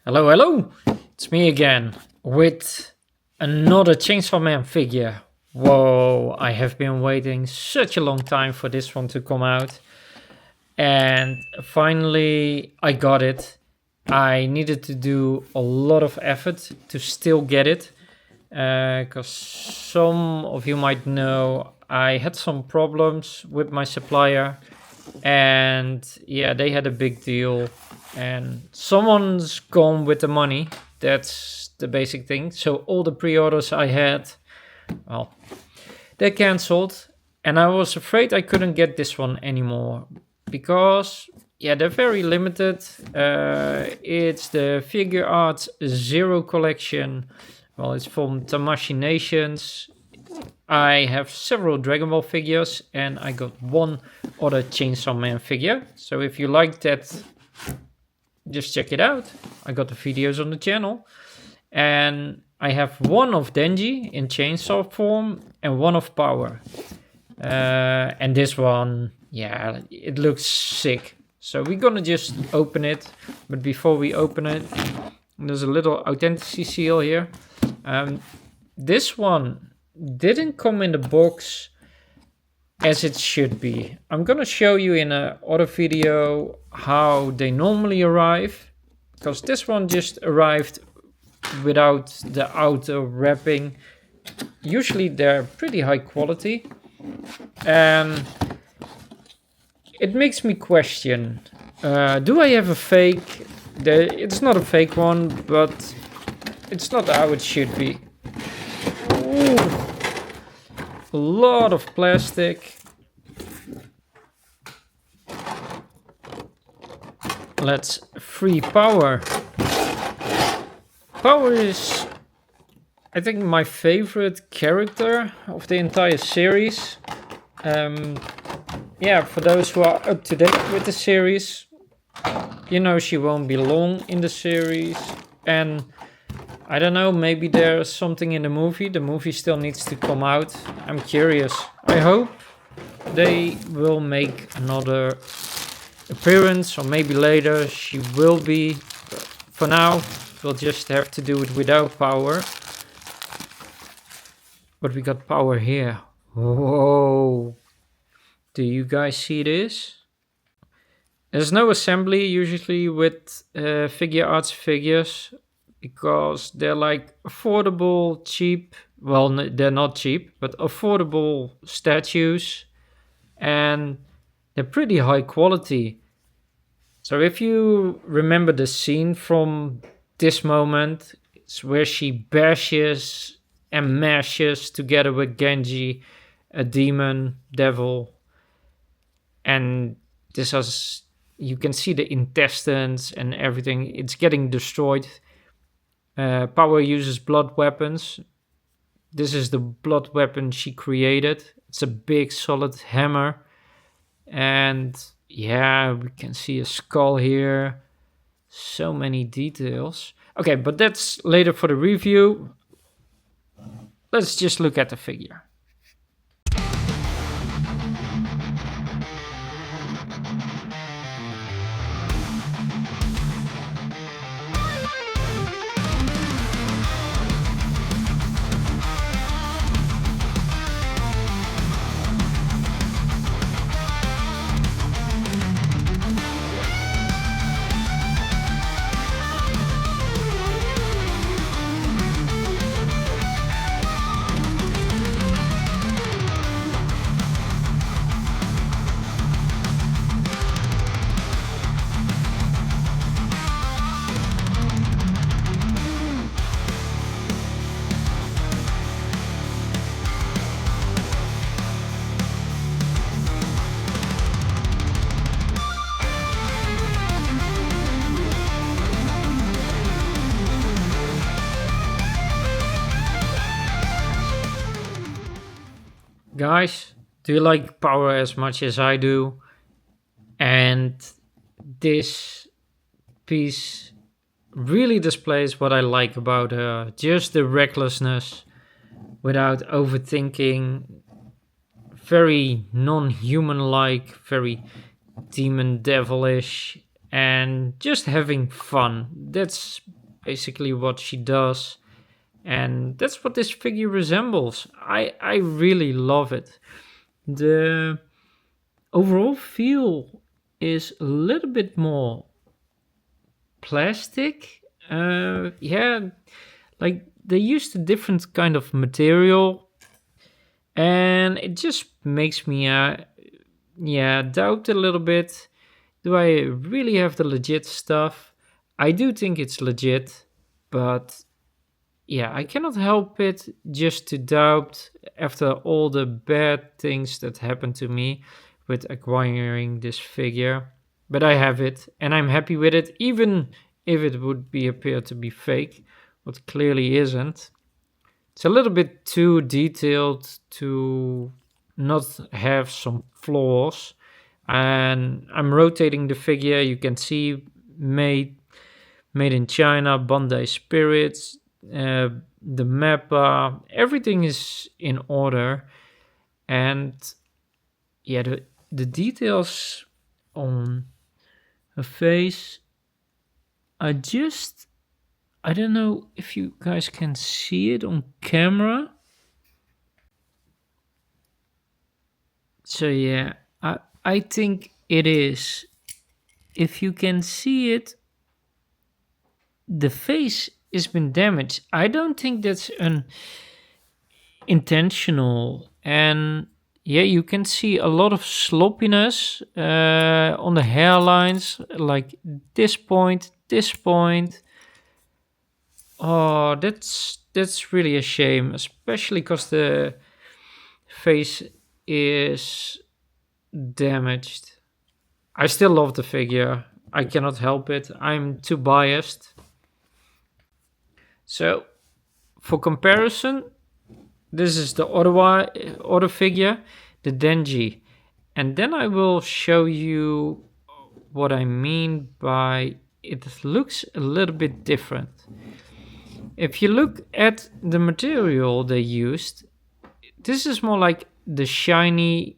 Hello, hello! It's me again with another Chainsaw Man figure. Whoa, I have been waiting such a long time for this one to come out. And finally I got it. I needed to do a lot of effort to still get it. Because some of you might know I had some problems with my supplier. And yeah, they had a big deal. And someone's gone with the money. That's the basic thing. So all the pre-orders I had, well, they're cancelled. And I was afraid I couldn't get this one anymore. Because, yeah, they're very limited. It's the Figuarts ZERO collection. Well, it's from Tamashii Nations. I have several Dragon Ball figures. And I got one other Chainsaw Man figure. So if you like that, just check it out. I got the videos on the channel. And I have one of Denji in chainsaw form and one of Power. And this one, yeah, it looks sick. So we're gonna just open it. But before we open it, there's a little authenticity seal here. This one didn't come in the box as it should be. I'm gonna show you in another video how they normally arrive, because this one just arrived without the outer wrapping. Usually they're pretty high quality, and it makes me question, do I have a fake? It's not a fake one, but it's not how it should be. Ooh. A lot of plastic. Let's free Power. Power is, I think, my favorite character of the entire series. Yeah, for those who are up to date with the series, you know she won't be long in the series. And I don't know, maybe there's something in the movie. The movie still needs to come out. I'm curious. I hope they will make another appearance, or maybe later she will be. For now, we'll just have to do it without Power. But we got Power here. Whoa. Do you guys see this? There's no assembly usually with Figuarts figures, because they're like affordable, cheap. Well, they're not cheap, but affordable statues. And they're pretty high quality. So if you remember the scene from this moment, it's where she bashes and mashes together with Genji, a demon, devil. And this has, you can see the intestines and everything. It's getting destroyed. Power uses blood weapons. This is the blood weapon she created. It's a big solid hammer. And yeah, we can see a skull here. So many details. Okay, but that's later for the review. Let's just look at the figure. Guys, do you like Power as much as I do? And this piece really displays what I like about her. Just the recklessness without overthinking. Very non-human-like, very demon devilish, and just having fun. That's basically what she does. And that's what this figure resembles. I really love it. The overall feel is a little bit more plastic. Yeah, like they used a different kind of material, and it just makes me doubt a little bit. Do I really have the legit stuff? I do think it's legit, but yeah, I cannot help it just to doubt after all the bad things that happened to me with acquiring this figure. But I have it, and I'm happy with it, even if it would appear to be fake, what clearly isn't. It's a little bit too detailed to not have some flaws. And I'm rotating the figure. You can see made in China, Bandai Spirits, the mappa, everything is in order. And yeah, the details on her face are just, I don't know if you guys can see it on camera. So yeah, I think it is. If you can see it, the face has been damaged. I don't think that's an intentional. And yeah, you can see a lot of sloppiness on the hairlines, like this point. Oh, that's really a shame, especially because the face is damaged. I still love the figure. I cannot help it. I'm too biased. So, for comparison, this is the other figure, the Denji. And then I will show you what I mean by it looks a little bit different. If you look at the material they used, this is more like the shiny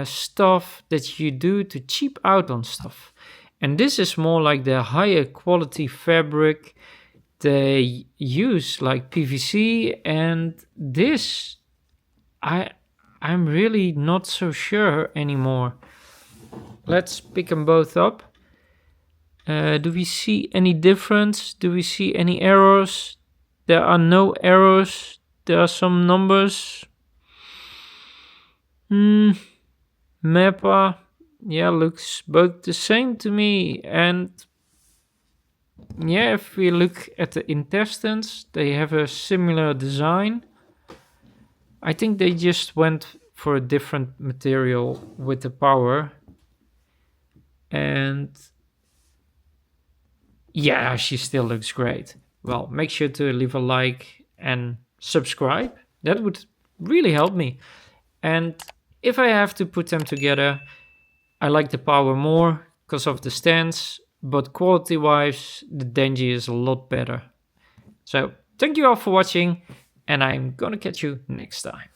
stuff that you do to cheap out on stuff. And this is more like the higher quality fabric they use, like PVC. And this, I'm really not so sure anymore. Let's pick them both up. Do we see any difference? Do we see any errors? There are no errors. There are some numbers. Mappa, yeah, looks both the same to me. And yeah, if we look at the intestines, they have a similar design. I think they just went for a different material with the power. And yeah, she still looks great. Well, make sure to leave a like and subscribe. That would really help me. And if I have to put them together, I like the power more because of the stance, but quality-wise, the Denji is a lot better. So, thank you all for watching, and I'm gonna catch you next time.